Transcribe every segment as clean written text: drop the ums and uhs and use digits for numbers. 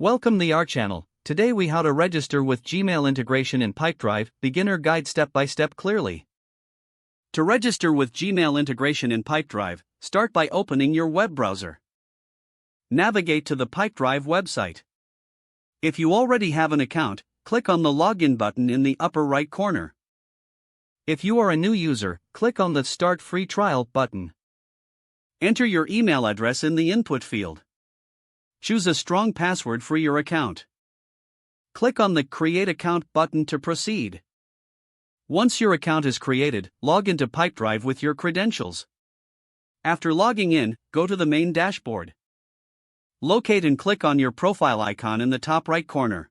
Welcome to our channel. Today we how to register with Gmail integration in Pipedrive, beginner guide step by step clearly. To register with Gmail integration in Pipedrive, start by opening your web browser. Navigate to the Pipedrive website. If you already have an account, click on the login button in the upper right corner. If you are a new user, click on the Start Free Trial button. Enter your email address in the input field. Choose a strong password for your account. Click on the Create Account button to proceed. Once your account is created, log into Pipedrive with your credentials. After logging in, go to the main dashboard. Locate and click on your profile icon in the top right corner.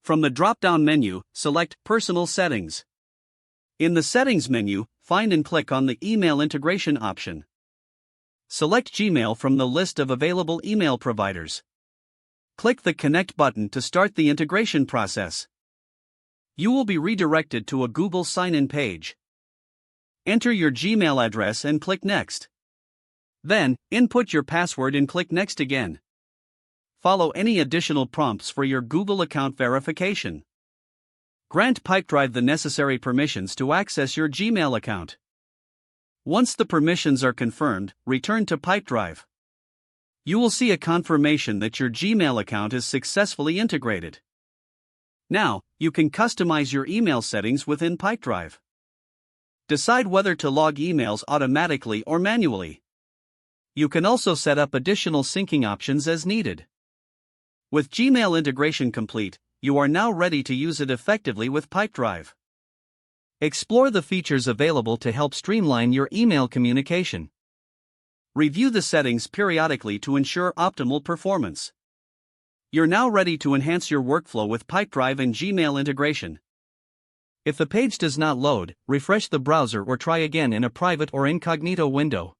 From the drop-down menu, select Personal Settings. In the Settings menu, find and click on the Email Integration option. Select Gmail from the list of available email providers. Click the Connect button to start the integration process. You will be redirected to a Google sign-in page. Enter your Gmail address and click Next. Then, input your password and click Next again. Follow any additional prompts for your Google account verification. Grant Pipedrive the necessary permissions to access your Gmail account. Once the permissions are confirmed, return to Pipedrive. You will see a confirmation that your Gmail account is successfully integrated. Now, you can customize your email settings within Pipedrive. Decide whether to log emails automatically or manually. You can also set up additional syncing options as needed. With Gmail integration complete, you are now ready to use it effectively with Pipedrive. Explore the features available to help streamline your email communication. Review the settings periodically to ensure optimal performance. You're now ready to enhance your workflow with Pipedrive and Gmail integration. If the page does not load, refresh the browser or try again in a private or incognito window.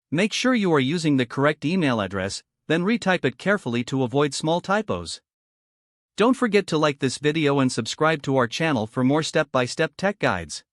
Make sure you are using the correct email address, then retype it carefully to avoid small typos. Don't forget to like this video and subscribe to our channel for more step-by-step tech guides.